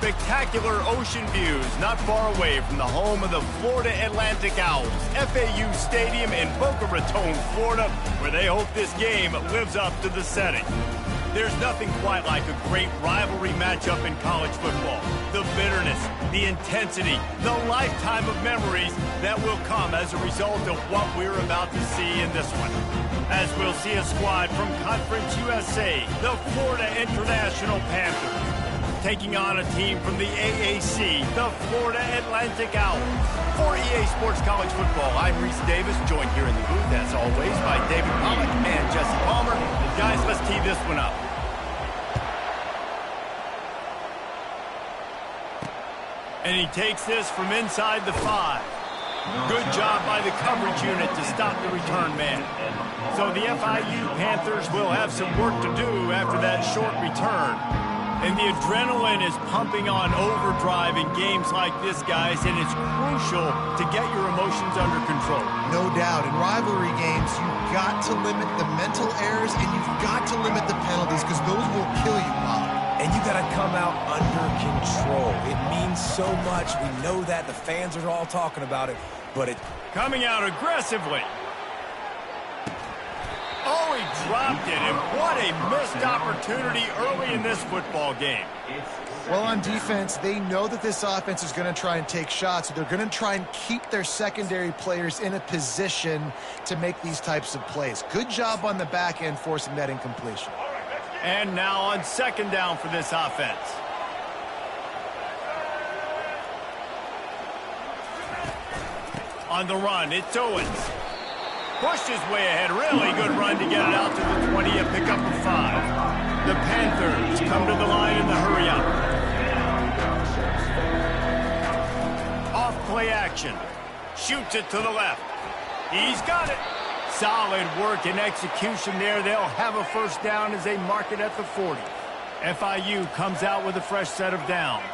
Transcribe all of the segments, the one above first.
spectacular ocean views not far away from the home of the Florida Atlantic Owls, FAU Stadium in Boca Raton, Florida, where they hope this game lives up to the setting. There's nothing quite like a great rivalry matchup in college football. The bitterness, the intensity, the lifetime of memories that will come as a result of what we're about to see in this one. As we'll see a squad from Conference USA, the Florida International Panthers, taking on a team from the AAC, the Florida Atlantic Owls. For EA Sports College Football, I'm Reese Davis, joined here in the booth, as always, by David Pollack and Jesse Palmer. Guys, let's tee this one up. And he takes this from inside the 5. Good job by the coverage unit to stop the return man. So the FIU Panthers will have some work to do after that short return. And the adrenaline is pumping on overdrive in games like this, guys, and it's crucial to get your emotions under control. No doubt. In rivalry games, you've got to limit the mental errors and you've got to limit the penalties because those will kill you, Bob. And you got to come out under control. It means so much. We know that. The fans are all talking about it, but it... Coming out aggressively. Oh, he dropped it, and what a missed opportunity early in this football game. Well, on defense, they know that this offense is going to try and take shots, so they're going to try and keep their secondary players in a position to make these types of plays. Good job on the back end forcing that incompletion. And now on second down for this offense. On the run, it's Owens. Pushed his way ahead. Really good run to get it out to the 20, a pickup of 5. The Panthers come to the line in the hurry-up. Off play action. Shoots it to the left. He's got it. Solid work and execution there. They'll have a first down as they mark it at the 40. FIU comes out with a fresh set of downs.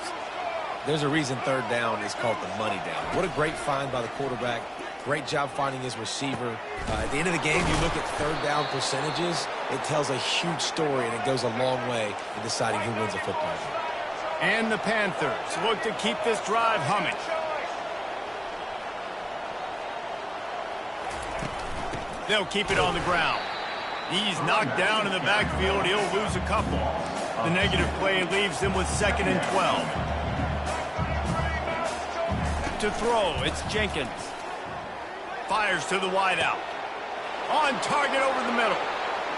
There's a reason third down is called the money down. What a great find by the quarterback. Great job finding his receiver. At the end of the game, you look at third down percentages. It tells a huge story, and it goes a long way in deciding who wins a football game. And the Panthers look to keep this drive humming. They'll keep it on the ground. He's knocked down in the backfield. He'll lose a couple. The negative play leaves them with 2nd and 12. To throw, it's Jenkins. Fires to the wideout. On target over the middle.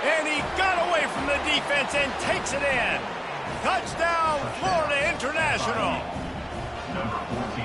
And he got away from the defense and takes it in. Touchdown, Florida International.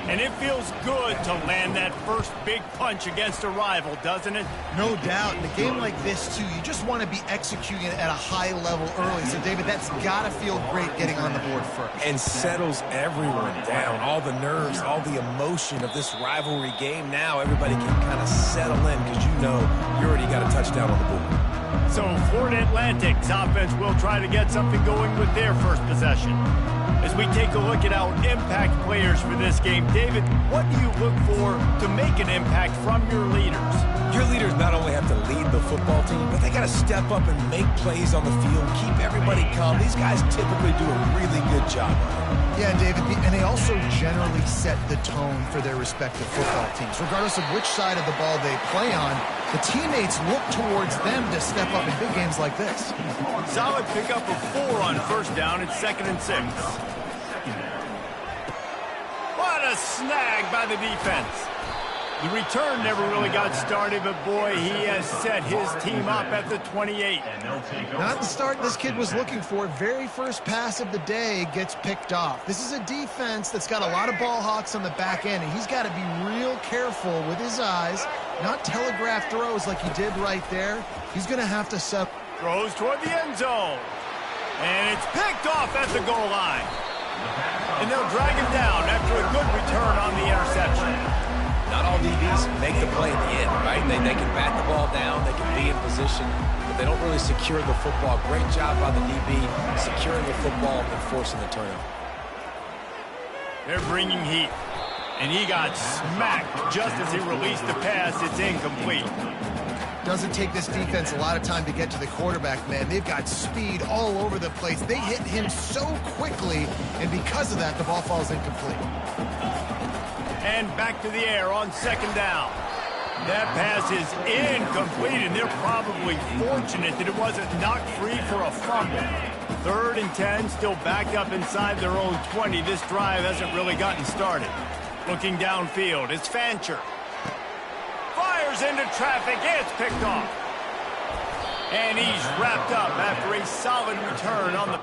And it feels good to land that first big punch against a rival, doesn't it? No doubt. In a game like this, too, you just want to be executing it at a high level early. So, David, that's got to feel great getting on the board first. And settles everyone down. All the nerves, all the emotion of this rivalry game. Now everybody can kind of settle in because you know you already got a touchdown on the board. So Florida Atlantic's offense will try to get something going with their first possession. As we take a look at our impact players for this game, David, what do you look for to make an impact from your leaders? Your leaders not only have to lead the football team, but they got to step up and make plays on the field, keep everybody calm. These guys typically do a really good job. Yeah, David, and they also generally set the tone for their respective football teams. Regardless of which side of the ball they play on, the teammates look towards them to step up in big games like this. Solid pickup of 4 on first down. It's 2nd and 6. What a snag by the defense. The return never really got started, but boy, he has set his team up at the 28. Not the start this kid was looking for. Very first pass of the day gets picked off. This is a defense that's got a lot of ball hawks on the back end, and he's got to be real careful with his eyes, not telegraph throws like he did right there. He's going to have to set. Throws toward the end zone. And it's picked off at the goal line. And they'll drag him down after a good return on the interception. Not all DBs make the play at the end, right? They can bat the ball down, they can be in position, but they don't really secure the football. Great job by the DB securing the football and forcing the turnover. They're bringing heat. And he got smacked just as he released the pass. It's incomplete. Doesn't take this defense a lot of time to get to the quarterback, man. They've got speed all over the place. They hit him so quickly, and because of that, the ball falls incomplete. And back to the air on second down. That pass is incomplete, and they're probably fortunate that it wasn't knocked free for a fumble. 3rd and 10, still back up inside their own 20. This drive hasn't really gotten started. Looking downfield, it's Fancher. Fires into traffic, it's picked off. And he's wrapped up after a solid return on the...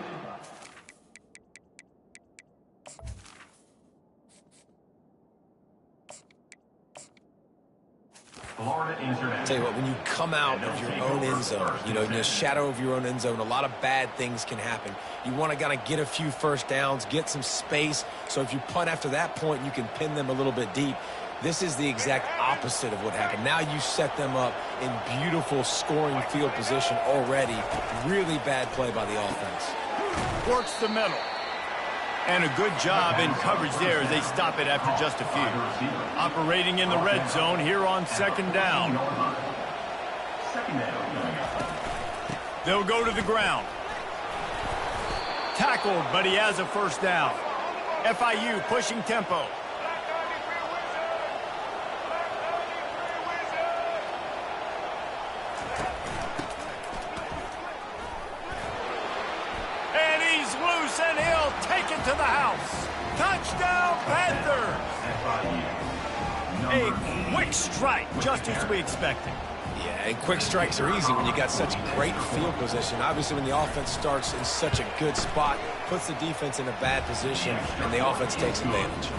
Tell you what, when you come out of your own end zone, in the shadow of your own end zone, a lot of bad things can happen. You want to kind of get a few first downs, get some space, so if you punt after that point, you can pin them a little bit deep. This is the exact opposite of what happened. Now you set them up in beautiful scoring field position already. Really bad play by the offense. Works the middle. And a good job in coverage there as they stop it after just a few. Operating in the red zone here on second down. They'll go to the ground. Tackled, but he has a first down. FIU pushing tempo. And he'll take it to the house. Touchdown, Panthers! A quick strike, just as we expected. Yeah, and quick strikes are easy when you got such great field position. Obviously, when the offense starts in such a good spot, puts the defense in a bad position, and the offense takes advantage.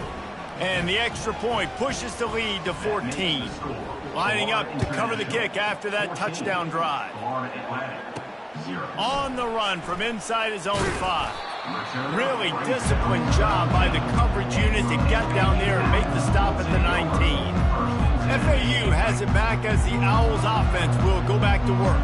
And the extra point pushes the lead to 14. Lining up to cover the kick after that touchdown drive. On the run from inside his own 5. Really disciplined job by the coverage unit to get down there and make the stop at the 19. FAU has it back as the Owls offense will go back to work.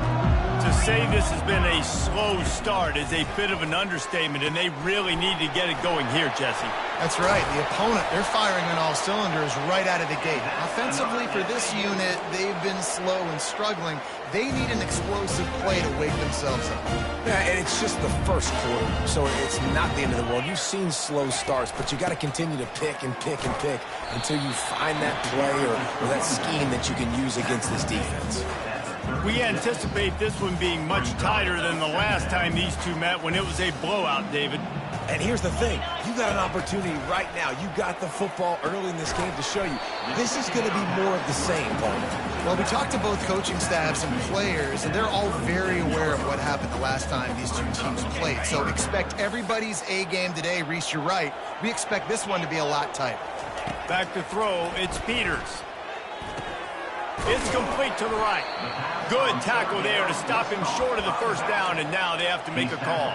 To say this has been a slow start is a bit of an understatement, and they really need to get it going here, Jesse. That's right. The opponent, they're firing on all cylinders right out of the gate. Offensively, for this unit, they've been slow and struggling. They need an explosive play to wake themselves up. Yeah, and it's just the first quarter, so it's not the end of the world. You've seen slow starts, but you got to continue to pick and pick and pick until you find that play or that scheme that you can use against this defense. We anticipate this one being much tighter than the last time these two met when it was a blowout, David. And here's the thing. You got an opportunity right now. You got the football early in this game to show you. This is going to be more of the same, Paul. Well, we talked to both coaching staffs and players, and they're all very aware of what happened the last time these two teams played. So expect everybody's A game today. Reese, you're right. We expect this one to be a lot tighter. Back to throw. It's Peters. It's complete to the right. Good tackle there to stop him short of the first down, and now they have to make a call.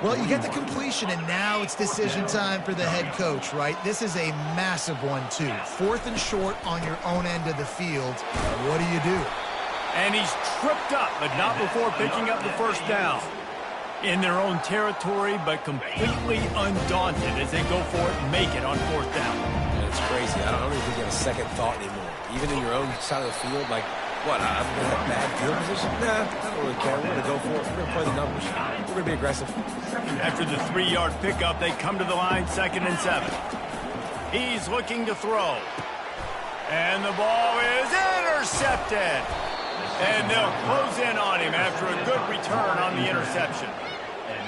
Well, you get the completion, and now it's decision time for the head coach, right? This is a massive one, too. 4th and short on your own end of the field. What do you do? And he's tripped up, but not before picking up the first down. In their own territory, but completely undaunted as they go for it and make it on 4th down. It's crazy. I don't even think you have a second thought anymore. Even in your own side of the field, like, what, I'm going to have bad field position? Nah, I don't really care. We're going to go for it. We're going to play the numbers. We're going to be aggressive. After the 3-yard pickup, they come to the line, 2nd and 7. He's looking to throw. And the ball is intercepted. And they'll close in on him after a good return on the interception.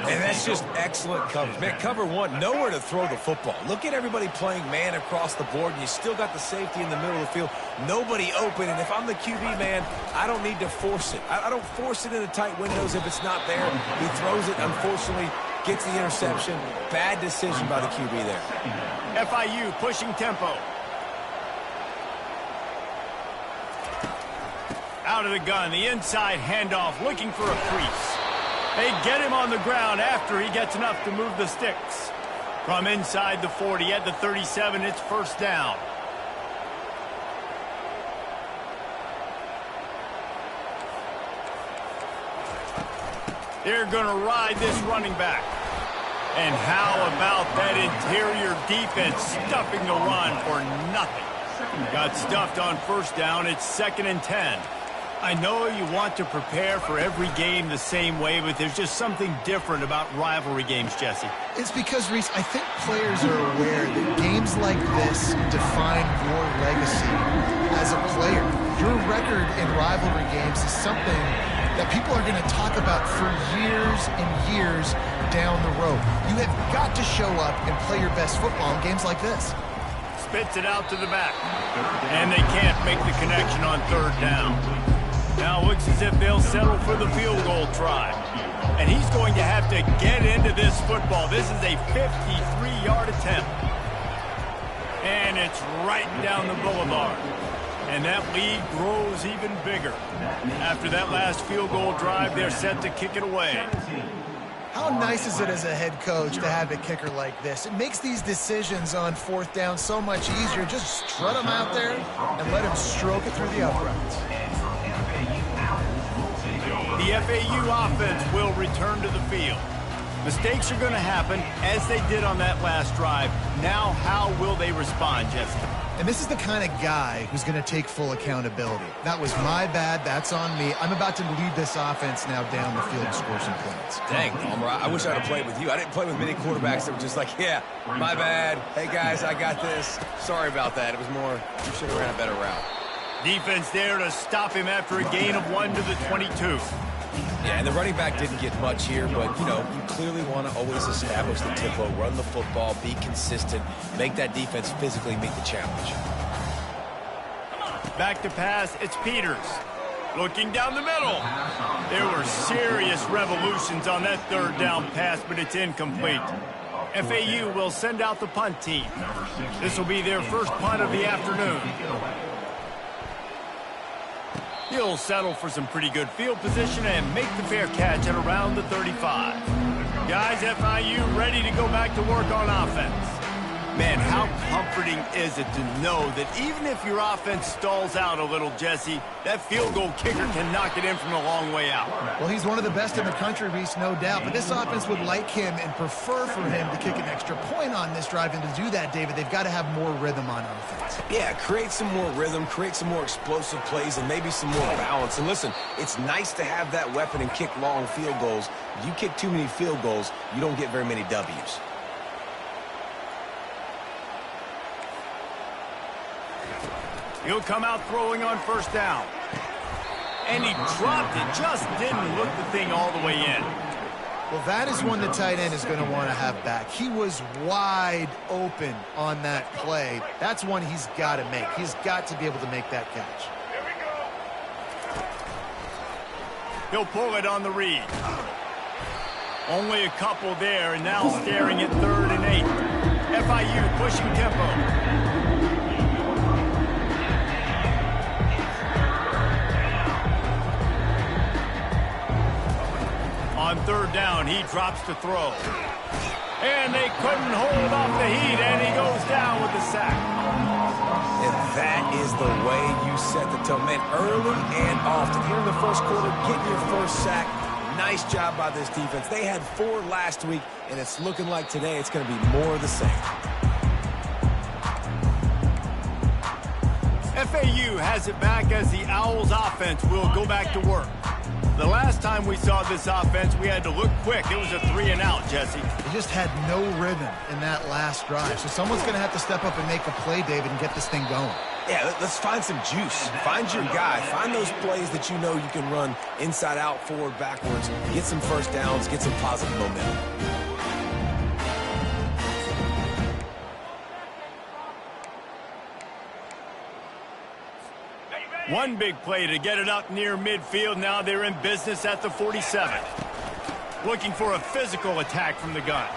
And that's just excellent coverage. Man, cover one, nowhere to throw the football. Look at everybody playing man across the board, and you still got the safety in the middle of the field. Nobody open, and if I'm the QB, man, I don't need to force it. I don't force it into tight windows if it's not there. He throws it, unfortunately, gets the interception. Bad decision by the QB there. FIU pushing tempo. Out of the gun, the inside handoff, looking for a crease. They get him on the ground after he gets enough to move the sticks. From inside the 40 at the 37, it's first down. They're going to ride this running back. And how about that interior defense stuffing the run for nothing? Got stuffed on first down. It's 2nd and 10. I know you want to prepare for every game the same way, but there's just something different about rivalry games, Jesse. It's because, Reese, I think players are aware that games like this define your legacy as a player. Your record in rivalry games is something that people are going to talk about for years and years down the road. You have got to show up and play your best football in games like this. Spits it out to the back. And they can't make the connection on third down. Now it looks as if they'll settle for the field goal try. And he's going to have to get into this football. This is a 53-yard attempt. And it's right down the boulevard. And that lead grows even bigger. After that last field goal drive, they're set to kick it away. How nice is it as a head coach to have a kicker like this? It makes these decisions on fourth down so much easier. Just strut him out there and let him stroke it through the uprights. The FAU offense will return to the field. Mistakes are going to happen, as they did on that last drive. Now, how will they respond, Jesse? And this is the kind of guy who's going to take full accountability. That was my bad. That's on me. I'm about to lead this offense now down the field and score some points. Dang, Palmer, I wish I'd have played with you. I didn't play with many quarterbacks that were just like, yeah, my bad. Hey, guys, I got this. Sorry about that. It was more, you should have ran a better route. Defense there to stop him after a gain of 1 to the 22. Yeah, and the running back didn't get much here, but, you know, you clearly want to always establish the tempo, run the football, be consistent, make that defense physically meet the challenge. Back to pass, it's Peters. Looking down the middle. There were serious revolutions on that third down pass, but it's incomplete. FAU will send out the punt team. This will be their first punt of the afternoon. He'll settle for some pretty good field position and make the fair catch at around the 35. Guys, FIU ready to go back to work on offense. Man, how comforting is it to know that even if your offense stalls out a little, Jesse, that field goal kicker can knock it in from a long way out. Well, he's one of the best in the country, Reese, no doubt. But this offense would like him and prefer for him to kick an extra point on this drive. And to do that, David, they've got to have more rhythm on offense. Yeah, create some more rhythm, create some more explosive plays, and maybe some more balance. And listen, it's nice to have that weapon and kick long field goals. If you kick too many field goals, you don't get very many W's. He'll come out throwing on first down. And he dropped it, just didn't look the thing all the way in. Well, that is one the tight end is going to want to have back. He was wide open on that play. That's one he's got to make. He's got to be able to make that catch. He'll pull it on the read. Only a couple there, and now staring at 3rd and 8. FIU pushing tempo. On 3rd down, he drops to throw. And they couldn't hold off the heat, and he goes down with the sack. And that is the way you set the tone. Man, early and often. Here in the first quarter, getting your first sack. Nice job by this defense. They had 4 last week, and it's looking like today it's going to be more of the same. FAU has it back as the Owls offense will go back to work. The last time we saw this offense, we had to look quick. It was a 3-and-out, Jesse. They just had no rhythm in that last drive. So someone's going to have to step up and make a play, David, and get this thing going. Yeah, let's find some juice. Find your guy. Find those plays that you know you can run inside out, forward, backwards. Get some first downs. Get some positive momentum. One big play to get it up near midfield. Now they're in business at the 47. Looking for a physical attack from the gun.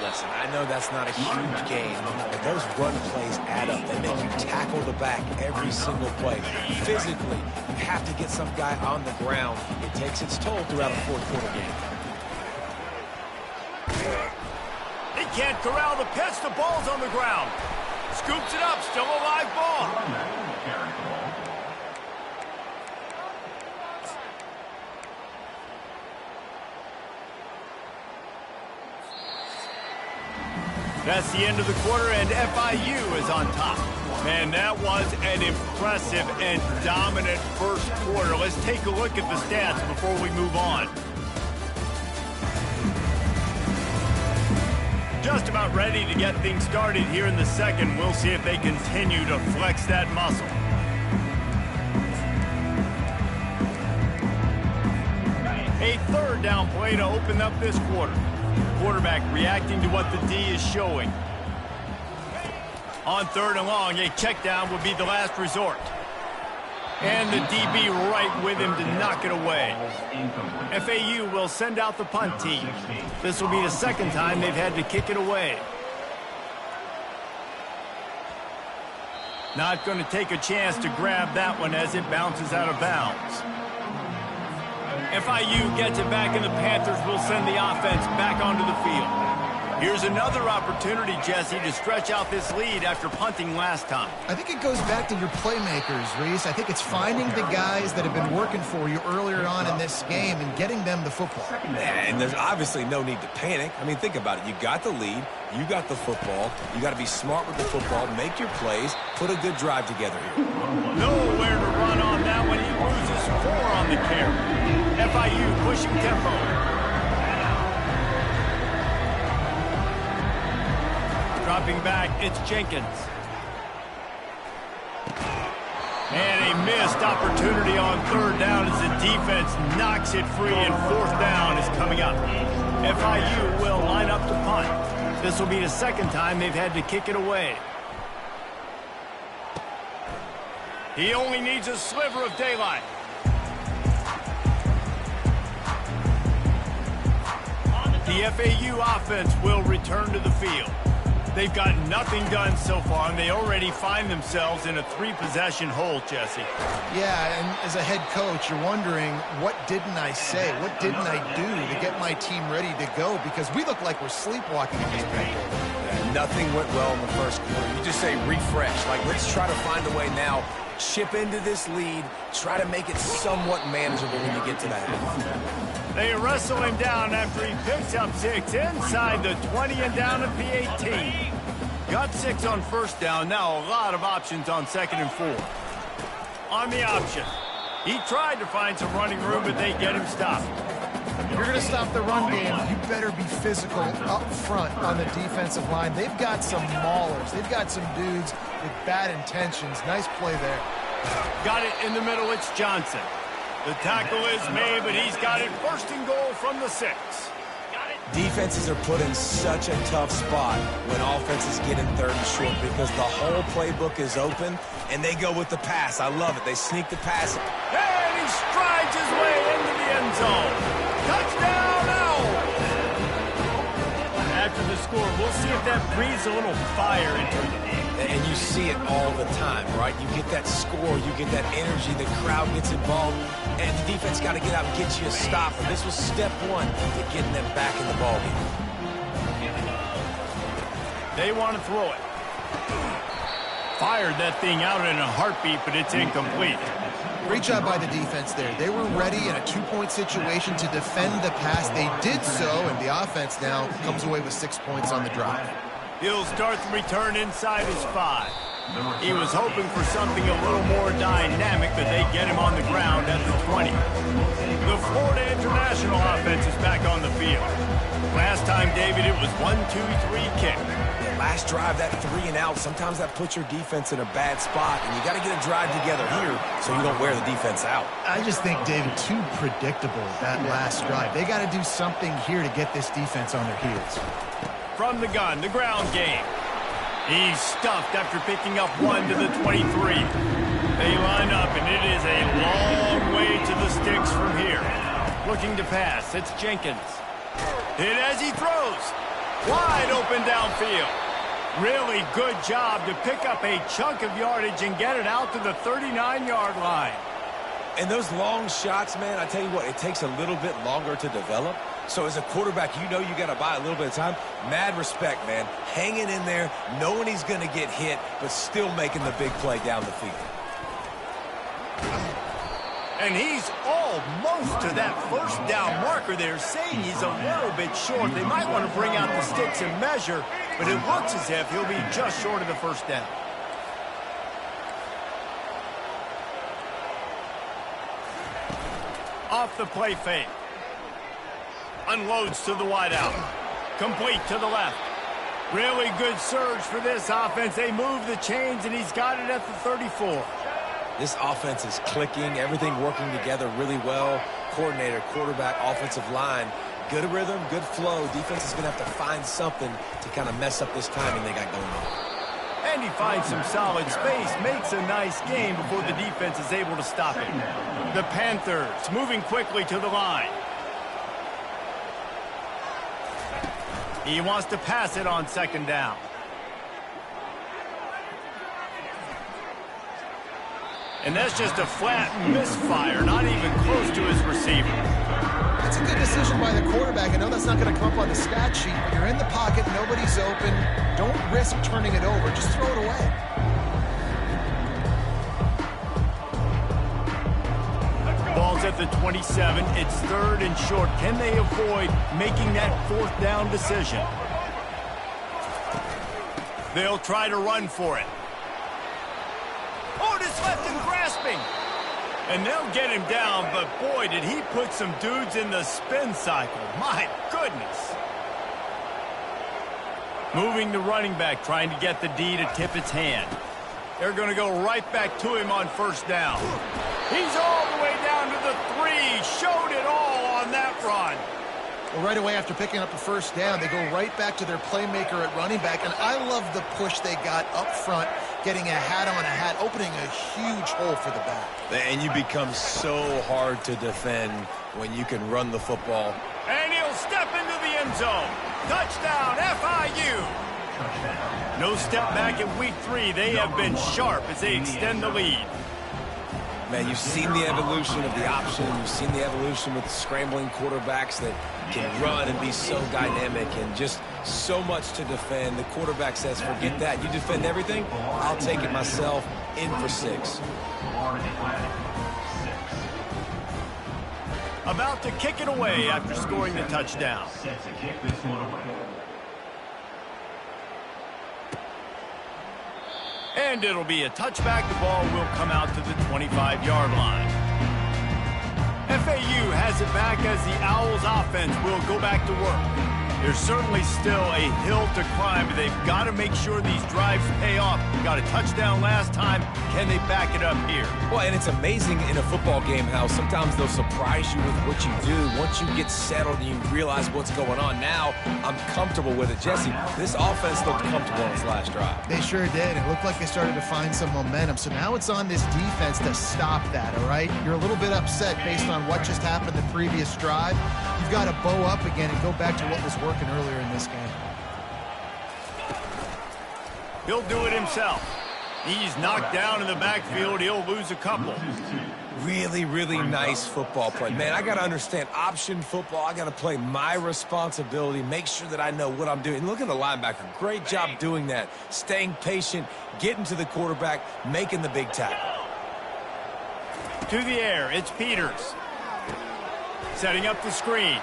Listen, I know that's not a huge game, but those run plays add up. They make you tackle the back every single play. Physically, you have to get some guy on the ground. It takes its toll throughout a fourth-quarter game. They can't corral the pitch. The ball's on the ground. Scoops it up. Still a live ball. That's the end of the quarter, and FIU is on top. Man, that was an impressive and dominant first quarter. Let's take a look at the stats before we move on. Just about ready to get things started here in the second. We'll see if they continue to flex that muscle. A third down play to open up this quarter. Quarterback reacting to what the D is showing. On third and long, a check down would be the last resort. And the DB right with him to knock it away. FAU will send out the punt team. This will be the second time they've had to kick it away. Not going to take a chance to grab that one as it bounces out of bounds. FIU gets it back, and the Panthers will send the offense back onto the field. Here's another opportunity, Jesse, to stretch out this lead after punting last time. I think it goes back to your playmakers, Reese. I think it's finding the guys that have been working for you earlier on in this game and getting them the football. And there's obviously no need to panic. I mean, think about it. You got the lead. You got the football. You got to be smart with the football, make your plays, put a good drive together here. Nowhere to run on that one. He loses 4 on the carry. FIU pushing tempo. Dropping back, it's Jenkins. And a missed opportunity on third down as the defense knocks it free, and fourth down is coming up. FIU will line up to punt. This will be the second time they've had to kick it away. He only needs a sliver of daylight. The FAU offense will return to the field. They've got nothing done so far, and they already find themselves in a 3-possession hole, Jesse. Yeah, and as a head coach, you're wondering, what didn't I say? What didn't I do to get my team ready to go? Because we look like we're sleepwalking in this game. Nothing went well in the first quarter. You just say refresh. Like, let's try to find a way now. Chip into this lead. Try to make it somewhat manageable when you get to that half. They wrestle him down after he picks up 6 inside the 20 and down at the 18. Got 6 on first down. Now a lot of options on second and 4. On the option. He tried to find some running room, but they get him stopped. If you're going to stop the run game, you better be physical up front on the defensive line. They've got some maulers. They've got some dudes with bad intentions. Nice play there. Got it in the middle. It's Johnson. The tackle is made, but he's got it first and goal from the 6. Defenses are put in such a tough spot when offenses get in third and short because the whole playbook is open, and they go with the pass. I love it. They sneak the pass. And he strides his way into the end zone. Touchdown, Owls! After the score, we'll see if that breathes a little fire into it. And you see it all the time, right? You get that score, you get that energy, the crowd gets involved, and the defense got to get out and get you a stop. And this was step 1 to getting them back in the ballgame. They want to throw it. Fired that thing out in a heartbeat, but it's incomplete. Great job by the defense there. They were ready in a 2-point situation to defend the pass. They did so, and the offense now comes away with 6 points on the drive. He'll start the return inside his 5. He was hoping for something a little more dynamic, but they get him on the ground at the 20. The Florida International offense is back on the field. Last time, David, it was 1-2-3 kick. Last drive, that 3 and out, sometimes that puts your defense in a bad spot, and you got to get a drive together here so you don't wear the defense out. I just think, David, too predictable, that last drive. They got to do something here to get this defense on their heels. From the gun, the ground game. He's stuffed after picking up 1 to the 23. They line up, and it is a long way to the sticks from here. Looking to pass, it's Jenkins. Hit as he throws. Wide open downfield. Really good job to pick up a chunk of yardage and get it out to the 39-yard line. And those long shots, man, I tell you what, it takes a little bit longer to develop. So as a quarterback, you know you got to buy a little bit of time. Mad respect, man. Hanging in there, knowing he's going to get hit, but still making the big play down the field. And he's almost to that first down marker there, saying he's a little bit short. They might want to bring out the sticks and measure, but it looks as if he'll be just short of the first down. Off the play fake. Unloads to the wideout. Complete to the left. Really good surge for this offense. They move the chains, and he's got it at the 34. This offense is clicking, everything working together really well. Coordinator, quarterback, offensive line. Good rhythm, good flow. Defense is going to have to find something to kind of mess up this timing they got going on. And he finds some solid space, makes a nice game before the defense is able to stop him. The Panthers moving quickly to the line. He wants to pass it on second down. And that's just a flat misfire, not even close to his receiver. That's a good decision by the quarterback. I know that's not going to come up on the stat sheet, but you're in the pocket, nobody's open. Don't risk turning it over. Just throw it away. Ball's at the 27. It's third and short. Can they avoid making that fourth down decision? They'll try to run for it. Otis left him grasping. And they'll get him down, but boy, did he put some dudes in the spin cycle. My goodness. Moving the running back, trying to get the D to tip its hand. They're going to go right back to him on first down. He's all the way down to the 3. Showed it all on that run. Well, right away after picking up a first down, they go right back to their playmaker at running back. And I love the push they got up front, getting a hat on a hat, opening a huge hole for the back. And you become so hard to defend when you can run the football. And he'll step into the end zone. Touchdown, FIU. No step back in week 3. They have been sharp as they extend the lead. Man, you've seen the evolution of the option. You've seen the evolution with scrambling quarterbacks that can run and be so dynamic and just so much to defend. The quarterback says, forget that. You defend everything, I'll take it myself. In for 6. About to kick it away after scoring the touchdown. And it'll be a touchback. The ball will come out to the 25-yard line. FAU has it back as the Owls offense will go back to work. There's certainly still a hill to climb, but they've got to make sure these drives pay off. Got a touchdown last time. Can they back it up here? Well, and it's amazing in a football game how sometimes they'll surprise you with what you do. Once you get settled and you realize what's going on, now I'm comfortable with it. Jesse, this offense looked comfortable on its last drive. They sure did. It looked like they started to find some momentum. So now it's on this defense to stop that, all right? You're a little bit upset based on what just happened the previous drive. You've got to bow up again and go back to what was working earlier in this game. He'll do it himself. He's knocked down in the backfield. He'll lose a couple. Really, really nice football play. Man, I got to understand option football. I got to play my responsibility, make sure that I know what I'm doing. And look at the linebacker. Great job doing that. Staying patient, getting to the quarterback, making the big tackle. To the air, it's Peters. Setting up the screen.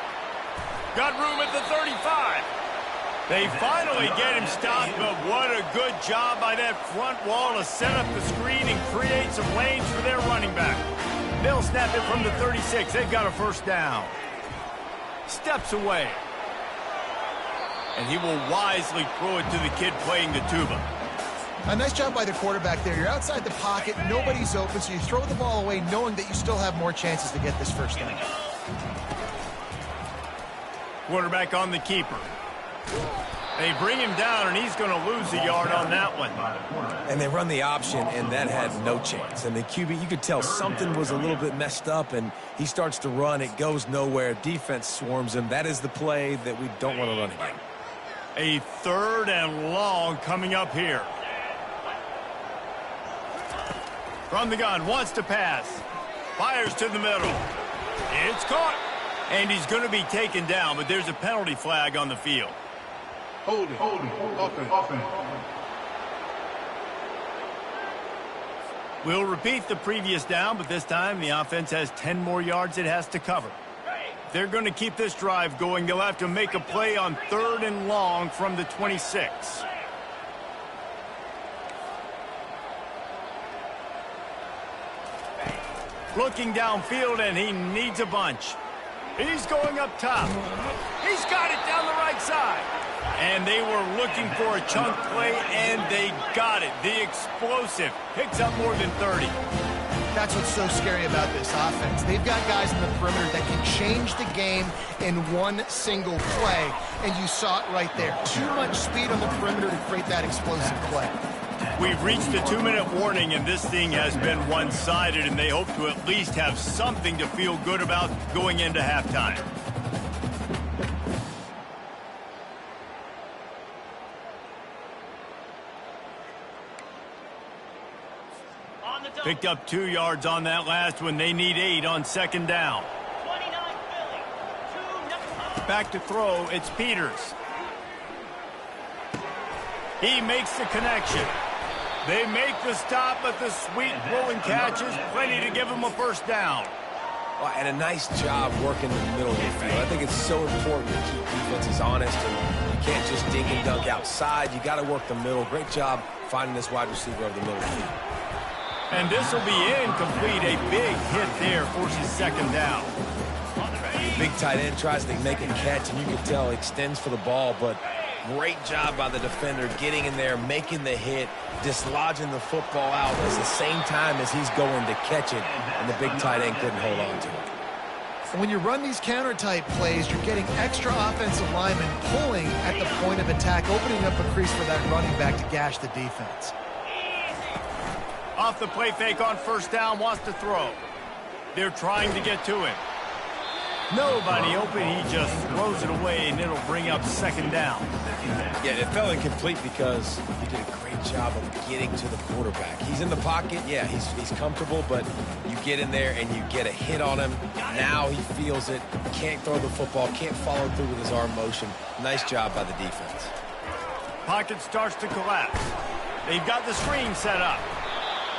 Got room at the 35. They finally get him stopped, but what a good job by that front wall to set up the screen and create some lanes for their running back. They'll snap it from the 36. They've got a first down. Steps away. And he will wisely throw it to the kid playing the tuba. A nice job by the quarterback there. You're outside the pocket, nobody's open, so you throw the ball away knowing that you still have more chances to get this first down. Quarterback on the keeper. They bring him down, and he's going to lose a yard on that one. And they run the option, and that had no chance. And the QB, you could tell something was a little bit messed up, and he starts to run. It goes nowhere. Defense swarms him. That is the play that we don't want to run again. A third and long coming up here. From the gun, wants to pass. Fires to the middle. It's caught. And he's going to be taken down, but there's a penalty flag on the field. Hold it. Offense. We'll repeat the previous down, but this time the offense has 10 more yards it has to cover. If they're going to keep this drive going, they'll have to make a play on third and long from the 26. Looking downfield, and he needs a bunch. He's going up top. He's got it down the right side. And they were looking for a chunk play, and they got it. The explosive picks up more than 30. That's what's so scary about this offense. They've got guys in the perimeter that can change the game in one single play, and you saw it right there. Too much speed on the perimeter to create that explosive play. We've reached the 2-minute warning, and this thing has been one-sided, and they hope to at least have something to feel good about going into halftime. Picked up 2 yards on that last one. They need 8 on second down. Back to throw. It's Peters. He makes the connection. They make the stop, but the sweet rolling catch is plenty to give him a first down. Well, and a nice job working the middle of the field. I think it's so important to keep defenses honest, and you can't just dink and dunk outside. You got to work the middle. Great job finding this wide receiver of the middle of the field. And this will be incomplete. A big hit there forces second down. Big tight end tries to make a catch, and you can tell he extends for the ball, but great job by the defender getting in there, making the hit, dislodging the football out at the same time as he's going to catch it, and the big tight end couldn't hold on to it. When you run these counter-type plays, you're getting extra offensive linemen pulling at the point of attack, opening up a crease for that running back to gash the defense. Off the play fake on first down, wants to throw. They're trying to get to him. Nobody open, he just throws it away, and it'll bring up second down. Yeah, it fell incomplete because he did a great job of getting to the quarterback. He's in the pocket, yeah, he's comfortable, but you get in there and you get a hit on him. Now he feels it, can't throw the football, can't follow through with his arm motion. Nice job by the defense. Pocket starts to collapse. They've got the screen set up.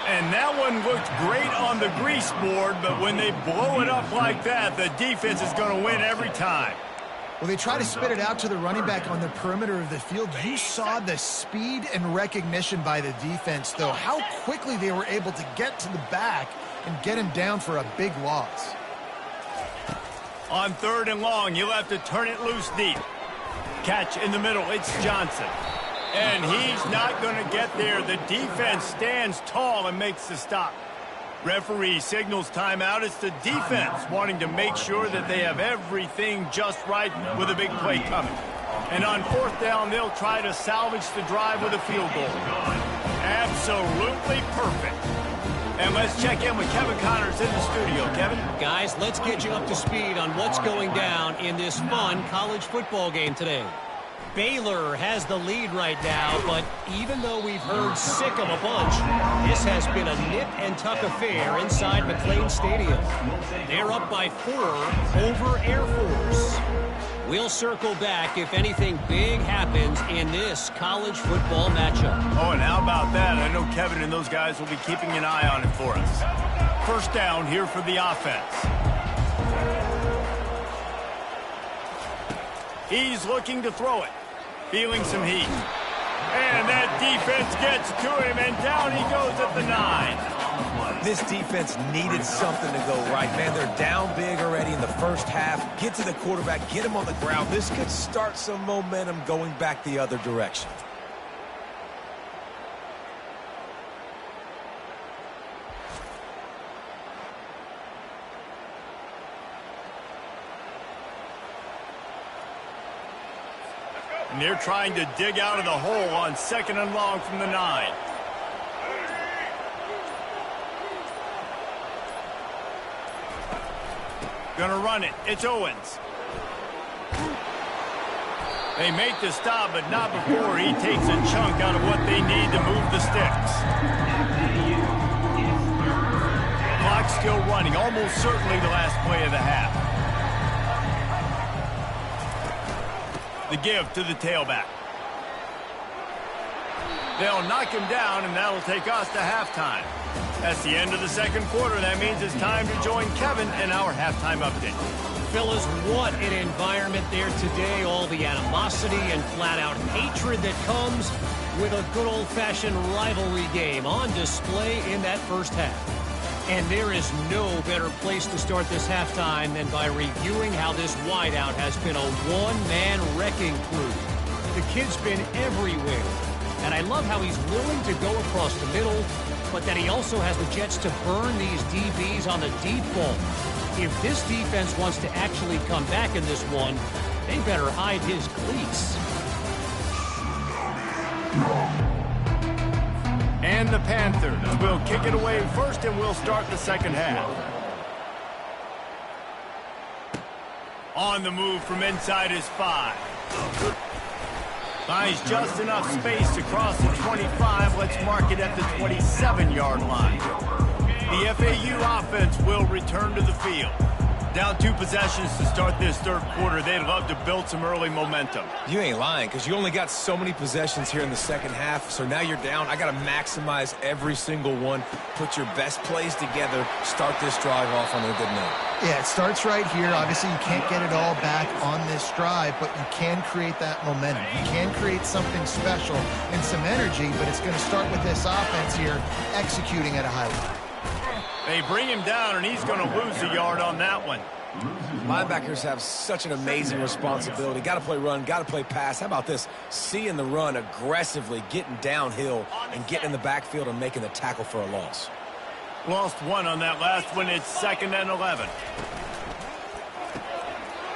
And that one looked great on the grease board, but when they blow it up like that, the defense is going to win every time. Well, they try to spit it out to the running back on the perimeter of the field. You saw the speed and recognition by the defense, though, how quickly they were able to get to the back and get him down for a big loss. On third and long, you'll have to turn it loose deep. Catch in the middle, it's Johnson. And he's not going to get there. The defense stands tall and makes the stop. Referee signals timeout. It's the defense wanting to make sure that they have everything just right with a big play coming. And on fourth down, they'll try to salvage the drive with a field goal. Absolutely perfect. And let's check in with Kevin Connors in the studio. Kevin? Guys, let's get you up to speed on what's going down in this fun college football game today. Baylor has the lead right now, but even though we've heard sick of a bunch, this has been a nip-and-tuck affair inside McLean Stadium. They're up by 4 over Air Force. We'll circle back if anything big happens in this college football matchup. Oh, and how about that? I know Kevin and those guys will be keeping an eye on it for us. First down here for the offense. He's looking to throw it. Feeling some heat. And that defense gets to him, and down he goes at the 9. This defense needed something to go right, man. They're down big already in the first half. Get to the quarterback, get him on the ground. This could start some momentum going back the other direction. And they're trying to dig out of the hole on second and long from the 9. Gonna run it. It's Owens. They make the stop, but not before he takes a chunk out of what they need to move the sticks. Clock still running, almost certainly the last play of the half. The give to the tailback. They'll knock him down, and that'll take us to halftime. That's the end of the second quarter. That means it's time to join Kevin in our halftime update. Fellas, what an environment there today. All the animosity and flat-out hatred that comes with a good old-fashioned rivalry game on display in that first half. And there is no better place to start this halftime than by reviewing how this wideout has been a one-man wrecking crew. The kid's been everywhere, and I love how he's willing to go across the middle, but that he also has the jets to burn these DBs on the deep ball. If this defense wants to actually come back in this one, they better hide his cleats. And the Panthers will kick it away first, and we'll start the second half. On the move from inside his 5. Finds just enough space to cross the 25. Let's mark it at the 27-yard line. The FAU offense will return to the field. Down 2 possessions to start this third quarter. They'd love to build some early momentum. You ain't lying, because you only got so many possessions here in the second half, so now you're down. I got to maximize every single one, put your best plays together, start this drive off on a good note. Yeah, it starts right here. Obviously, you can't get it all back on this drive, but you can create that momentum. You can create something special and some energy, but it's going to start with this offense here executing at a high level. They bring him down, and he's going to lose a yard on that one. Linebackers have such an amazing responsibility. Got to play run, got to play pass. How about this? Seeing the run aggressively, getting downhill, and getting in the backfield and making the tackle for a loss. Lost 1 on that last one. It's 2nd and 11.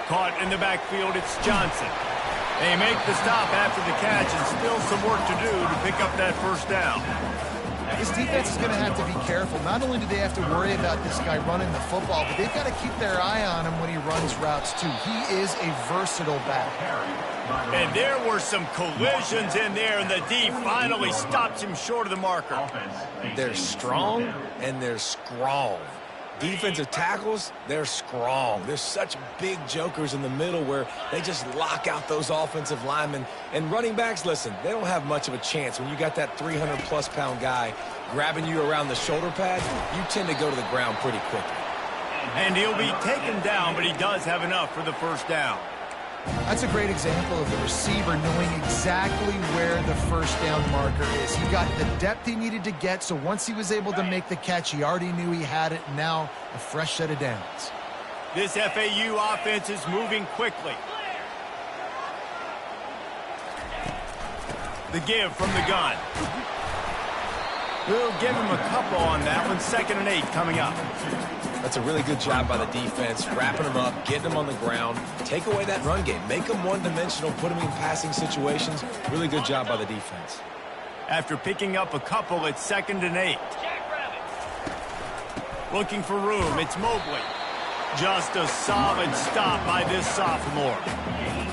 Caught in the backfield, it's Johnson. They make the stop after the catch, and still some work to do to pick up that first down. This defense is going to have to be careful. Not only do they have to worry about this guy running the football, but they've got to keep their eye on him when he runs routes, too. He is a versatile back. And there were some collisions in there, and the D finally stops him short of the marker. They're strong, and they're strong. Defensive tackles, they're strong. There's such big jokers in the middle where they just lock out those offensive linemen. And running backs, listen, they don't have much of a chance. When you got that 300-plus pound guy grabbing you around the shoulder pad, you tend to go to the ground pretty quickly. And he'll be taken down, but he does have enough for the first down. That's a great example of the receiver knowing exactly where the first down marker is. He got the depth he needed to get, so once he was able to make the catch, he already knew he had it. Now, a fresh set of downs. This FAU offense is moving quickly. The give from the gun. We'll give him a couple on that one. 2nd and 8 coming up. That's a really good job by the defense, wrapping them up, getting them on the ground. Take away that run game. Make them one-dimensional, put them in passing situations. Really good job by the defense. After picking up a couple, it's 2nd and 8. Looking for room, it's Mobley. Just a solid stop by this sophomore.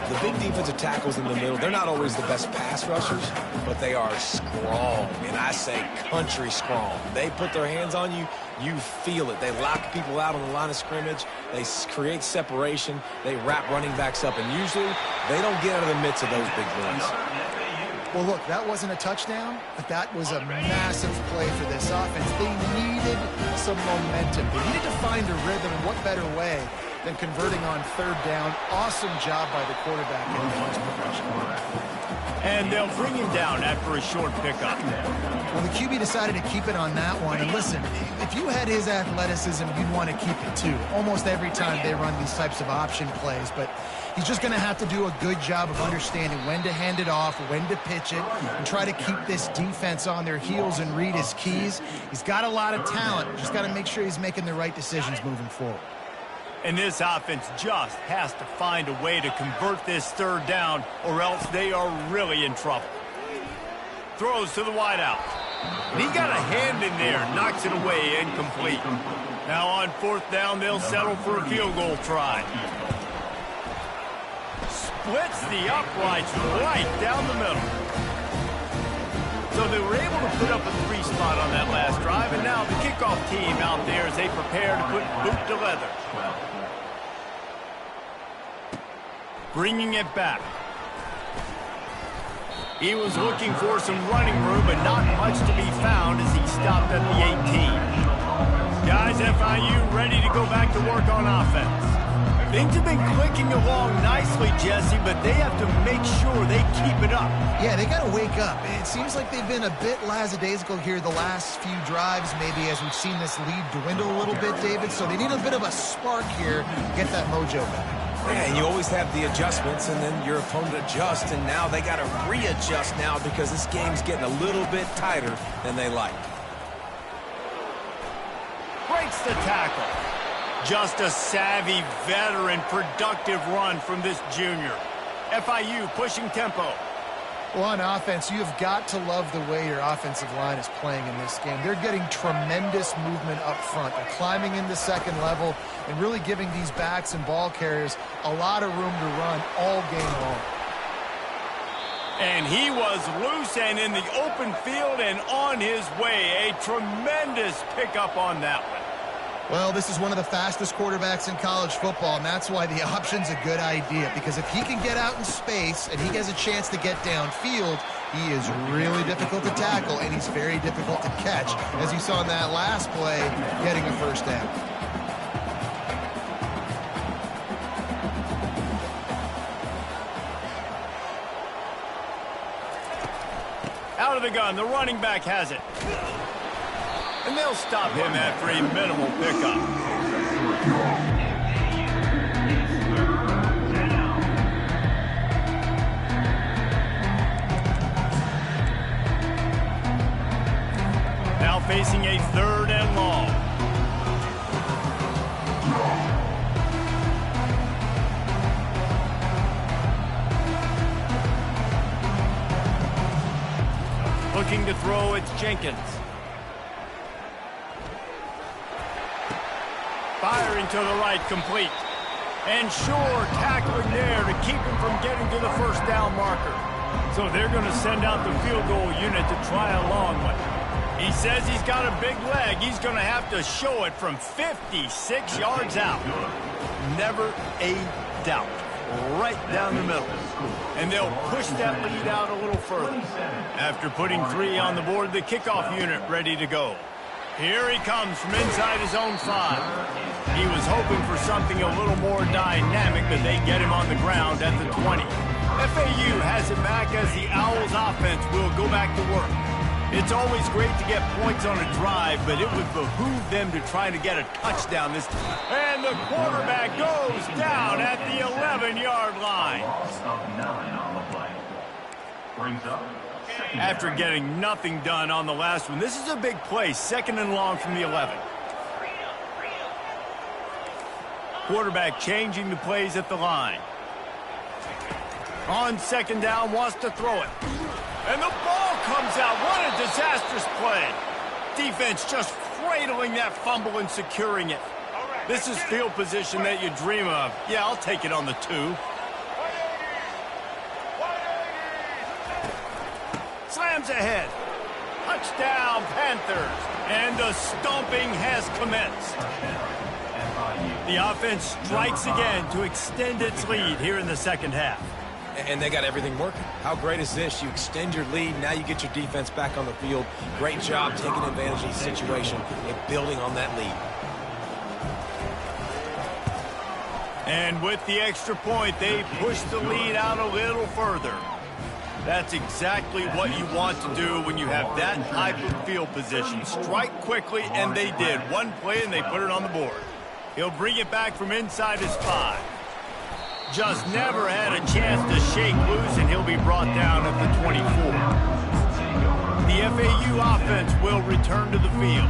The big defensive tackles in the middle, they're not always the best pass rushers, but they are strong, and I say country strong. They put their hands on you, you feel it. They lock people out on the line of scrimmage. They create separation. They wrap running backs up, and usually they don't get out of the midst of those big boys. Well, look, that wasn't a touchdown, but that was a massive play for this offense. They needed some momentum. They needed to find a rhythm. What better way than converting on 3rd down? Awesome job by the quarterback in the punch progression. And they'll bring him down after a short pickup. Well, the QB decided to keep it on that one. And listen, if you had his athleticism, you'd want to keep it too. Almost every time they run these types of option plays. But he's just going to have to do a good job of understanding when to hand it off, when to pitch it, and try to keep this defense on their heels and read his keys. He's got a lot of talent. Just got to make sure he's making the right decisions moving forward. And this offense just has to find a way to convert this 3rd down, or else they are really in trouble. Throws to the wideout. And he got a hand in there, knocks it away, incomplete. Now on 4th down, they'll settle for a field goal try. Splits the uprights right down the middle. So they were able to put up a 3 spot on that last drive, and now the kickoff team out there as they prepare to put boot to leather. Bringing it back. He was looking for some running room, but not much to be found as he stopped at the 18. Guys, FIU ready to go back to work on offense. Things have been clicking along nicely, Jesse, but they have to make sure they keep it up. Yeah, they got to wake up. It seems like they've been a bit lackadaisical here the last few drives, maybe as we've seen this lead dwindle a little bit, David. So they need a bit of a spark here to get that mojo back. Yeah, and you always have the adjustments, and then your opponent adjusts, and now they got to readjust now because this game's getting a little bit tighter than they like. Breaks the tackle. Just a savvy, veteran, productive run from this junior. FIU pushing tempo. Well, on offense, you have got to love the way your offensive line is playing in this game. They're getting tremendous movement up front. They're climbing into second level and really giving these backs and ball carriers a lot of room to run all game long. And he was loose and in the open field and on his way. A tremendous pickup on that one. Well, this is one of the fastest quarterbacks in college football, and that's why the option's a good idea, because if he can get out in space and he has a chance to get downfield, he is really difficult to tackle, and he's very difficult to catch, as you saw in that last play, getting a first down. Out of the gun, the running back has it. And they'll stop him after a minimal pickup. Now facing a 3rd and long. Looking to throw, it's Jenkins. Firing to the right, complete. And Shore tackling there to keep him from getting to the first down marker. So they're going to send out the field goal unit to try a long one. He says he's got a big leg. He's going to have to show it from 56 yards out. Never a doubt. Right down the middle. And they'll push that lead out a little further. After putting 3 on the board, the kickoff unit ready to go. Here he comes from inside his own 5. He was hoping for something a little more dynamic, but they get him on the ground at the 20. FAU has it back as the Owls offense will go back to work. It's always great to get points on a drive, but it would behoove them to try to get a touchdown this time. And the quarterback goes down at the 11-yard line. After getting nothing done on the last one, this is a big play, 2nd and long from the 11. Quarterback changing the plays at the line. On 2nd down, wants to throw it. And the ball comes out. What a disastrous play. Defense just cradling that fumble and securing it. This is field position that you dream of. Yeah, I'll take it on the 2. Slams ahead. Touchdown, Panthers. And the stomping has commenced. The offense strikes again to extend its lead here in the 2nd half. And they got everything working. How great is this? You extend your lead, now you get your defense back on the field. Great job taking advantage of the situation and building on that lead. And with the extra point, they push the lead out a little further. That's exactly what you want to do when you have that type of field position. Strike quickly, and they did. One play, and they put it on the board. He'll bring it back from inside his 5. Just never had a chance to shake loose, and he'll be brought down at the 24. The FAU offense will return to the field.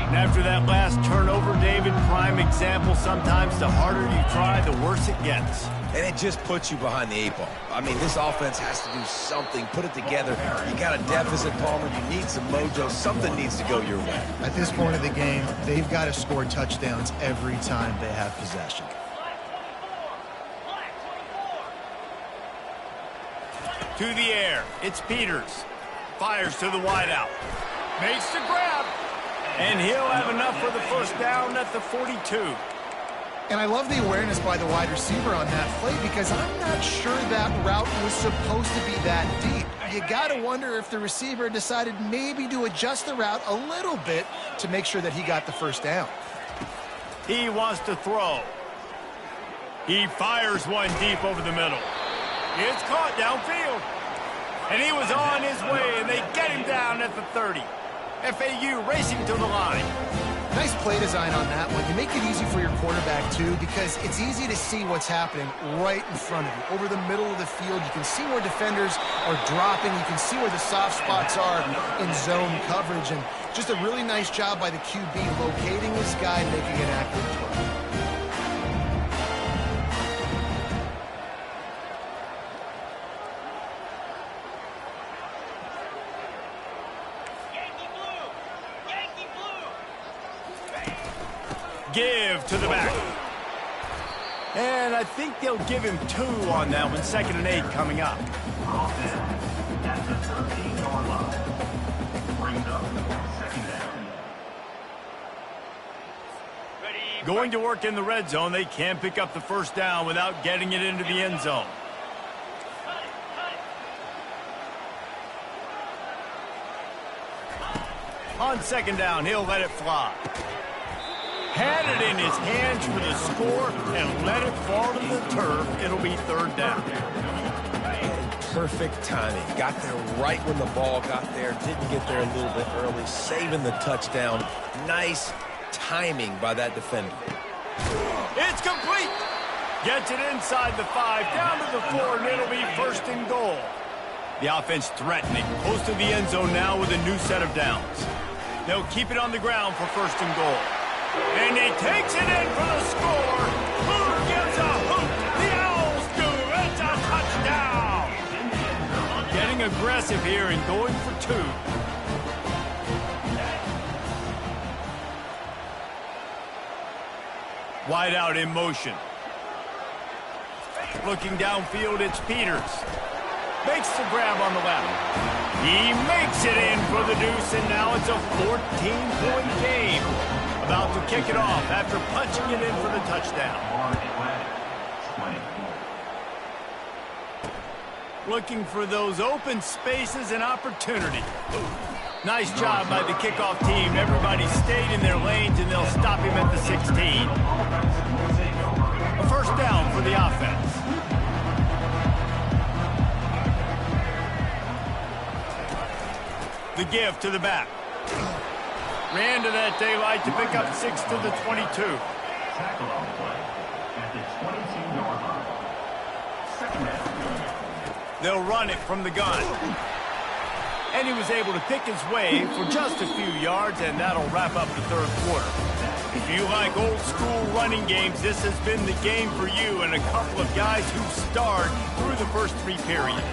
And after that last turnover, David, prime example, sometimes the harder you try, the worse it gets. And it just puts you behind the 8 ball. I mean, this offense has to do something, put it together. You got a deficit, Palmer. You need some mojo. Something needs to go your way. At this point of the game, they've got to score touchdowns every time they have possession. To the air, it's Peters. Fires to the wideout. Makes the grab. And he'll have enough for the first down at the 42. And I love the awareness by the wide receiver on that play, because I'm not sure that route was supposed to be that deep. You got to wonder if the receiver decided maybe to adjust the route a little bit to make sure that he got the first down. He wants to throw. He fires one deep over the middle. It's caught downfield. And he was on his way, and they get him down at the 30. FAU racing to the line. Nice play design on that one. You make it easy for your quarterback, too, because it's easy to see what's happening right in front of you. Over the middle of the field, you can see where defenders are dropping. You can see where the soft spots are in zone coverage. And just a really nice job by the QB locating this guy and making an accurate throw. Give to the back. And I think they'll give him 2 on that one. 2nd and 8 coming up. Going to work in the red zone. They can't pick up the first down without getting it into the end zone. On 2nd down, he'll let it fly. Had it in his hands for the score and let it fall to the turf. It'll be 3rd down. Perfect timing. Got there right when the ball got there. Didn't get there a little bit early. Saving the touchdown. Nice timing by that defender. It's complete. Gets it inside the 5, down to the 4, and it'll be 1st and goal. The offense threatening. Close to the end zone now with a new set of downs. They'll keep it on the ground for 1st and goal. And he takes it in for the score. Who gives a hoot? The Owls do. It's a touchdown. Getting aggressive here and going for 2. Wide out in motion. Looking downfield, it's Peters. Makes the grab on the left. He makes it in for the deuce, and now it's a 14-point game. About to kick it off after punching it in for the touchdown. Looking for those open spaces and opportunity. Nice job by the kickoff team. Everybody stayed in their lanes, and they'll stop him at the 16. A 1st down for the offense. The give to the back. Ran to that daylight to pick up 6 to the 22. Tackle on the play at the 22-yard line. 2nd down. They'll run it from the gun. And he was able to pick his way for just a few yards, and that'll wrap up the 3rd quarter. If you like old school running games, this has been the game for you and a couple of guys who starred through the first 3 periods.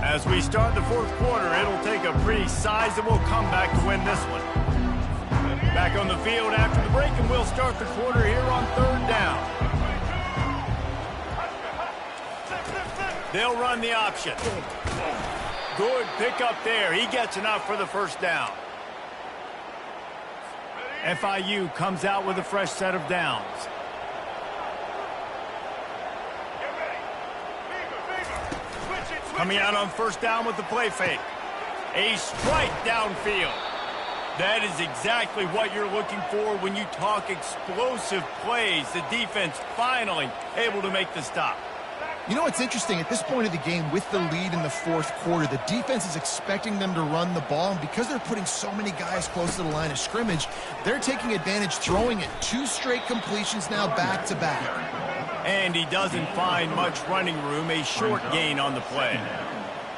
As we start the 4th quarter, it'll take a pretty sizable comeback to win this one. Back on the field after the break, and we'll start the quarter here on 3rd down. They'll run the option. Good pick up there. He gets enough for the 1st down. FIU comes out with a fresh set of downs. Coming out on 1st down with the play fake. A strike downfield. That is exactly what you're looking for when you talk explosive plays. The defense finally able to make the stop. You know what's interesting? At this point of the game, with the lead in the 4th quarter, the defense is expecting them to run the ball. And because they're putting so many guys close to the line of scrimmage, they're taking advantage, throwing it 2 straight completions now back-to-back. And he doesn't find much running room. A short gain on the play.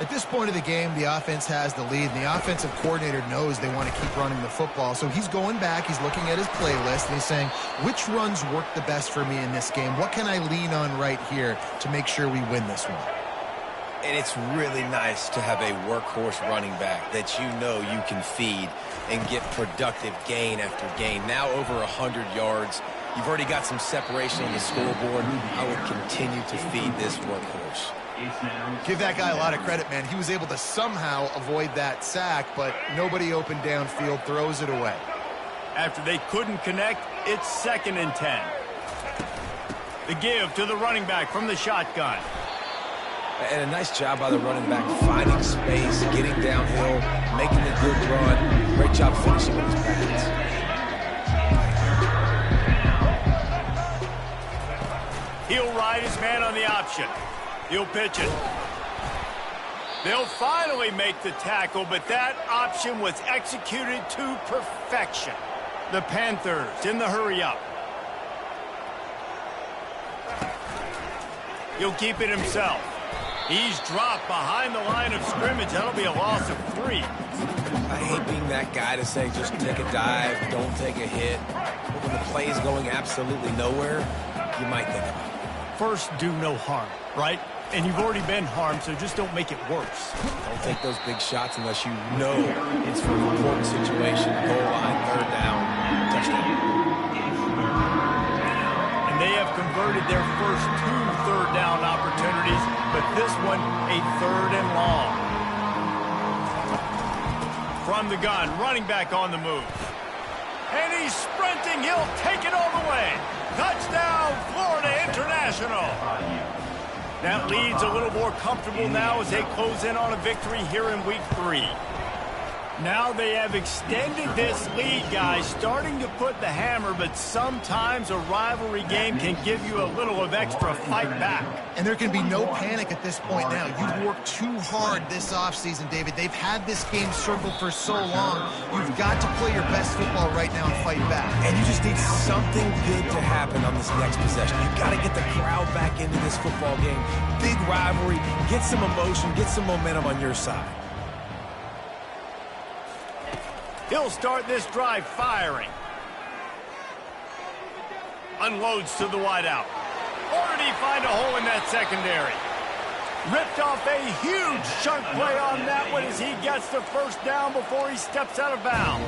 At this point of the game, the offense has the lead, and the offensive coordinator knows they want to keep running the football. So he's going back, he's looking at his playlist, and he's saying, which runs work the best for me in this game? What can I lean on right here to make sure we win this one? And it's really nice to have a workhorse running back that you know you can feed and get productive gain after gain. Now over 100 yards. You've already got some separation on the scoreboard. I would continue to feed this workhorse. Give that guy a lot of credit, man. He was able to somehow avoid that sack, but nobody open downfield, throws it away. After they couldn't connect, it's 2nd and 10. The give to the running back from the shotgun. And a nice job by the running back, finding space, getting downhill, making a good run. Great job finishing with his pads. slide his man on the option. He'll pitch it. They'll finally make the tackle, but that option was executed to perfection. The Panthers in the hurry-up. He'll keep it himself. He's dropped behind the line of scrimmage. That'll be a loss of 3. I hate being that guy to say just take a dive, don't take a hit. But when the play is going absolutely nowhere, you might think about it. First, do no harm, right? And you've already been harmed, so just don't make it worse. Don't take those big shots unless you know it's for an important situation. Goal line, third down, touchdown. And they have converted their first 2 third down opportunities, but this one a 3rd and long. From the gun, running back on the move. And he's sprinting. He'll take it all the way. Touchdown, Florida International. That lead's a little more comfortable now as they close in on a victory here in week 3. Now they have extended this lead, guys, starting to put the hammer, but sometimes a rivalry game can give you a little of extra fight back. And there can be no panic at this point now. You've worked too hard this offseason, David. They've had this game circled for so long. You've got to play your best football right now and fight back. And you just need something good to happen on this next possession. You've got to get the crowd back into this football game. Big rivalry, get some emotion, get some momentum on your side. He'll start this drive firing. Unloads to the wideout. Or did he find a hole in that secondary? Ripped off a huge chunk play on that one as he gets the first down before he steps out of bounds.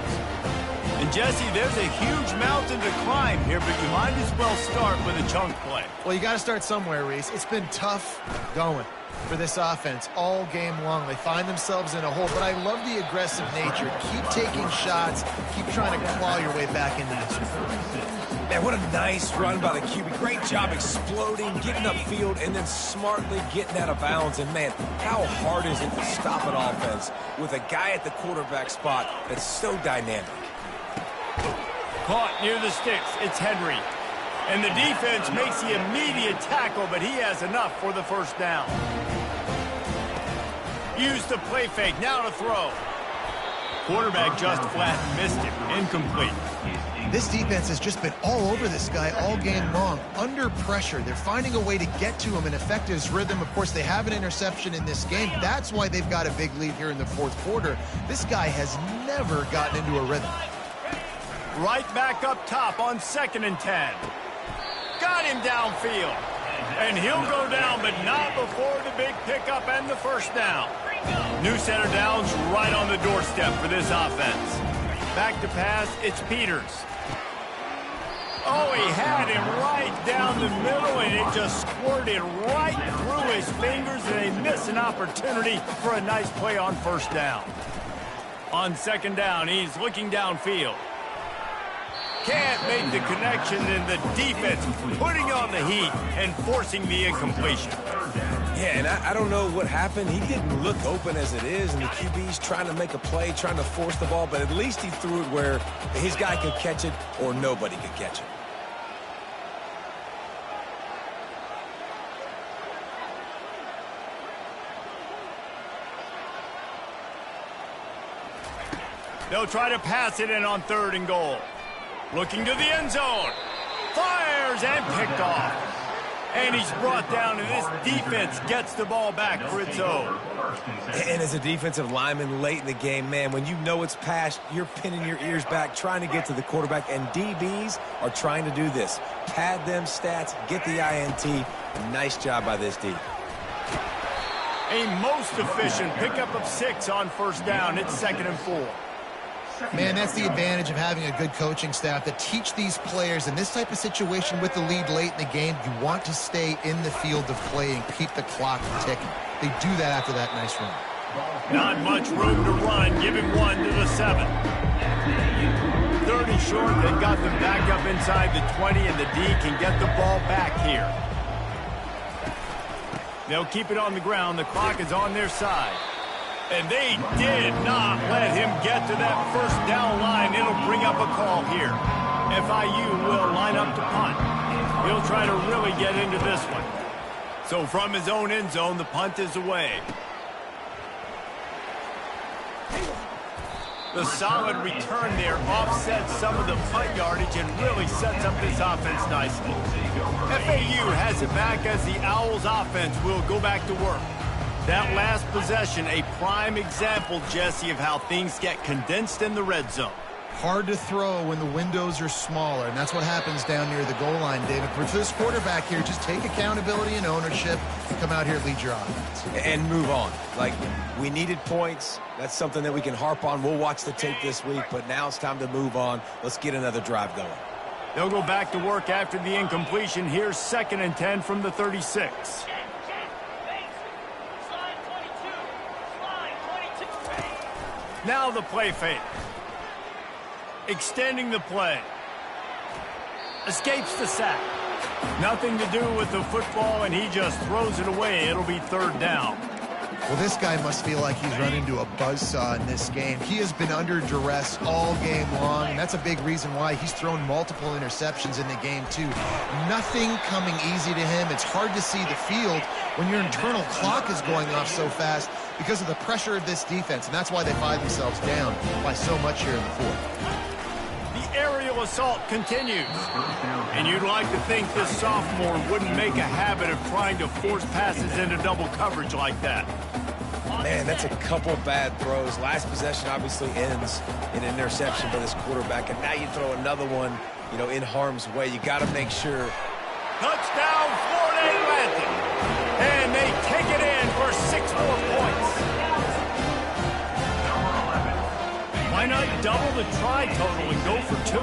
And Jesse, there's a huge mountain to climb here, but you might as well start with a chunk play. Well, you got to start somewhere, Reese. It's been tough going for this offense all game long. They find themselves in a hole, but I love the aggressive nature. Keep taking shots. Keep trying to claw your way back into this one. Man, what a nice run by the QB. Great job exploding, getting upfield, and then smartly getting out of bounds. And, man, how hard is it to stop an offense with a guy at the quarterback spot that's so dynamic? Caught near the sticks. It's Henry. And the defense makes the immediate tackle, but he has enough for the first down. Use the play fake. Now to throw. Quarterback just flat missed it. Incomplete. This defense has just been all over this guy all game long. Under pressure. They're finding a way to get to him and affect his rhythm. Of course, they have an interception in this game. That's why they've got a big lead here in the fourth quarter. This guy has never gotten into a rhythm. Right back up top on 2nd and 10. Got him downfield. And he'll go down, but not before the big pickup and the first down. New set of downs right on the doorstep for this offense. Back to pass, it's Peters. Oh, he had him right down the middle, and it just squirted right through his fingers, and they miss an opportunity for a nice play on first down. On 2nd down, he's looking downfield. Can't make the connection, and the defense putting on the heat and forcing the incompletion. Yeah, and I don't know what happened. He didn't look open as it is, and the QB's trying to make a play, trying to force the ball, but at least he threw it where his guy could catch it or nobody could catch it. They'll try to pass it in on 3rd and goal. Looking to the end zone. Fires and picked off. And he's brought down, and this defense gets the ball back for its own. And as a defensive lineman late in the game, man, when you know it's passed, you're pinning your ears back, trying to get to the quarterback, and DBs are trying to do this. Pad them stats, get the INT. Nice job by this D. A most efficient pickup of 6 on first down. It's 2nd and 4. Man, that's the advantage of having a good coaching staff that teach these players in this type of situation with the lead late in the game. You want to stay in the field of play and keep the clock ticking. They do that after that nice run. Not much room to run. Give him 1 to the 7. 30 short. They got them back up inside the 20, and the D can get the ball back here. They'll keep it on the ground. The clock is on their side. And they did not let him get to that first down line. It'll bring up a call here. FIU will line up to punt. He'll try to really get into this one. So from his own end zone, the punt is away. The solid return there offsets some of the punt yardage and really sets up this offense nicely. FAU has it back as the Owls offense will go back to work. That last possession, a prime example, Jesse, of how things get condensed in the red zone. Hard to throw when the windows are smaller, and that's what happens down near the goal line, David. For this quarterback here, just take accountability and ownership and come out here and lead your offense. And move on. Like, we needed points. That's something that we can harp on. We'll watch the tape this week, but now it's time to move on. Let's get another drive going. They'll go back to work after the incompletion. Here's 2nd and 10 from the 36. Now the play fake. Extending the play. Escapes the sack. Nothing to do with the football, and he just throws it away. It'll be 3rd down. Well, this guy must feel like he's run into a buzzsaw in this game. He has been under duress all game long, and that's a big reason why he's thrown multiple interceptions in the game, too. Nothing coming easy to him. It's hard to see the field when your internal clock is going off so fast because of the pressure of this defense, and that's why they find themselves down by so much here in the 4th. The aerial assault continues. And you'd like to think this sophomore wouldn't make a habit of trying to force passes into double coverage like that. Man, that's a couple bad throws. Last possession obviously ends in an interception by this quarterback, and now you throw another one, you know, in harm's way. You got to make sure. Touchdown, Florida Atlantic. And they take it in for 6 more points. Why not double the try total and go for 2?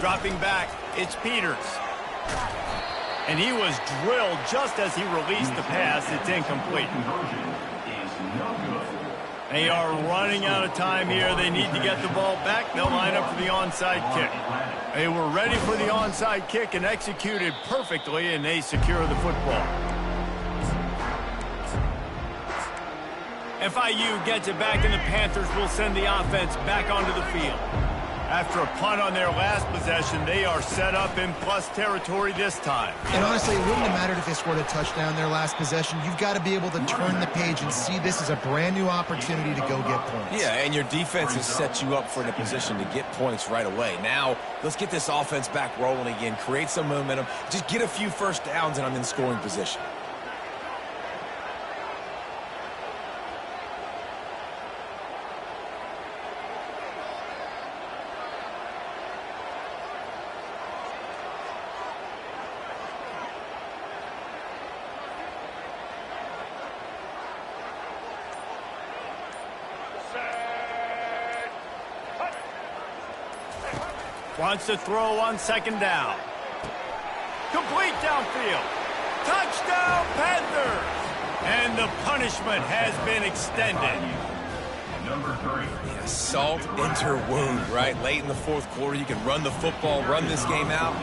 Dropping back, it's Peters. And he was drilled just as he released the pass. It's incomplete. They are running out of time here. They need to get the ball back. They'll line up for the onside kick. They were ready for the onside kick and executed perfectly, and they secure the football. FIU gets it back, and the Panthers will send the offense back onto the field. After a punt on their last possession, they are set up in plus territory this time. And honestly, it wouldn't have mattered if they scored a touchdown their last possession. You've got to be able to turn the page and see this as a brand new opportunity to go get points. Yeah, and your defense has set you up for a position to get points right away. Now, let's get this offense back rolling again, create some momentum, just get a few first downs, and I'm in scoring position. Wants to throw on 2nd down. Complete downfield. Touchdown, Panthers! And the punishment has been extended. Number 3. Yeah, salt enter wound, right? Late in the 4th quarter, you can run the football, run this game out.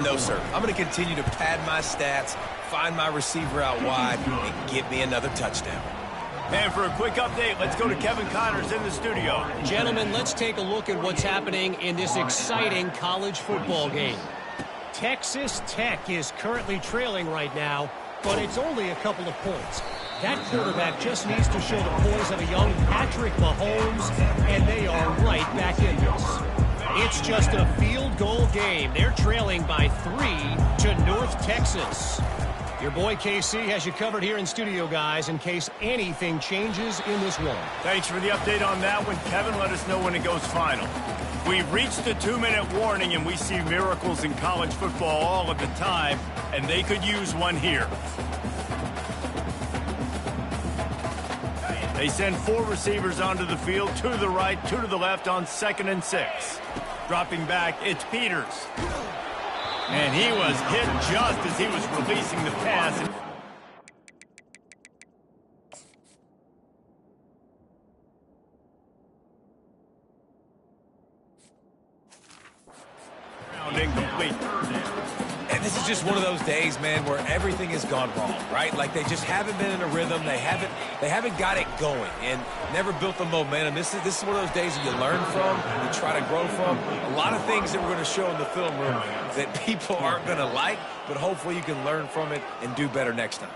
No, sir. I'm going to continue to pad my stats, find my receiver out wide, and give me another touchdown. And for a quick update, let's go to Kevin Connors in the studio. Gentlemen, let's take a look at what's happening in this exciting college football game. Texas Tech is currently trailing right now, but it's only a couple of points. That quarterback just needs to show the poise of a young Patrick Mahomes, and they are right back in this. It's just a field goal game. They're trailing by 3 to North Texas. Your boy KC has you covered here in studio, guys, in case anything changes in this one. Thanks for the update on that one. Kevin, let us know when it goes final. We've reached the 2-minute warning, and we see miracles in college football all of the time, and they could use one here. They send 4 receivers onto the field, 2 to the right, 2 to the left on 2nd and 6. Dropping back, it's Peters. And he was hit just as he was releasing the pass. and incomplete. And this is just one of those days, man, where everything has gone wrong, right? Like they just haven't been in a rhythm. They haven't got it going and never built the momentum. This is one of those days that you learn from, you try to grow from. A lot of things that we're going to show in the film room that people aren't going to like, but hopefully you can learn from it and do better next time.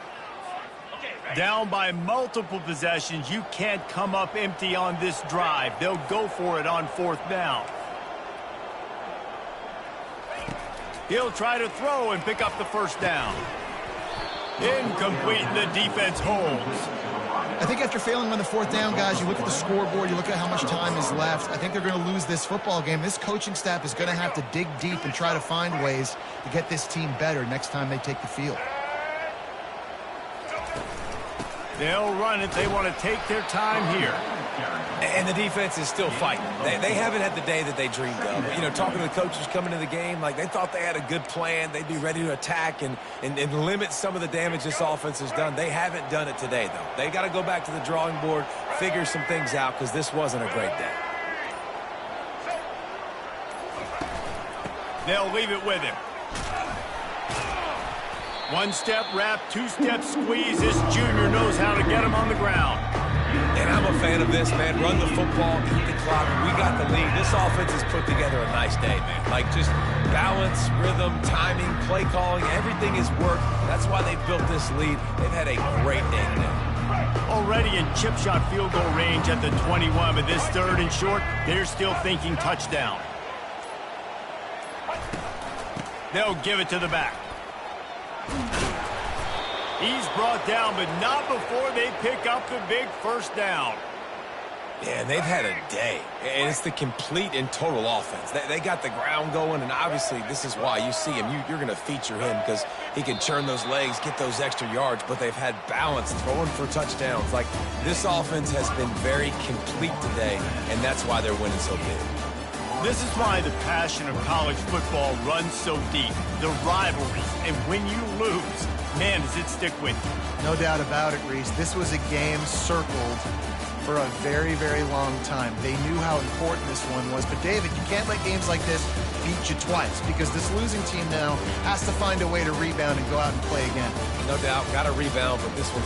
Down by multiple possessions, you can't come up empty on this drive. They'll go for it on 4th down. He'll try to throw and pick up the 1st down. Incomplete, and the defense holds. I think after failing on the 4th down, guys, you look at the scoreboard, you look at how much time is left. I think they're going to lose this football game. This coaching staff is going to have to dig deep and try to find ways to get this team better next time they take the field. They'll run it. They want to take their time here. And the defense is still fighting. They haven't had the day that they dreamed of. You know, talking to the coaches coming to the game, like they thought they had a good plan. They'd be ready to attack and limit some of the damage this offense has done. They haven't done it today, though. They got to go back to the drawing board, figure some things out, because this wasn't a great day. They'll leave it with him. 1-step wrap, 2-step squeeze. This junior knows how to get him on the ground. And I'm a fan of this, man. Run the football, eat the clock. We got the lead. This offense has put together a nice day, man. Like just balance, rhythm, timing, play calling, everything has worked. That's why they built this lead. They've had a great day today. Already in chip shot field goal range at the 21, but this 3rd and short, they're still thinking touchdown. They'll give it to the back. He's brought down, but not before they pick up the big 1st down. Yeah, they've had a day, and it's the complete and total offense. They got the ground going, and obviously this is why you see him. You're going to feature him because he can churn those legs, get those extra yards, but they've had balance, throwing for touchdowns. Like, this offense has been very complete today, and that's why they're winning so big. This is why the passion of college football runs so deep. The rivalries, and when you lose, man, does it stick with you. No doubt about it, Reese. This was a game circled for a very, very long time. They knew how important this one was. But, David, you can't let games like this beat you twice because this losing team now has to find a way to rebound and go out and play again. No doubt, got to rebound, but this one's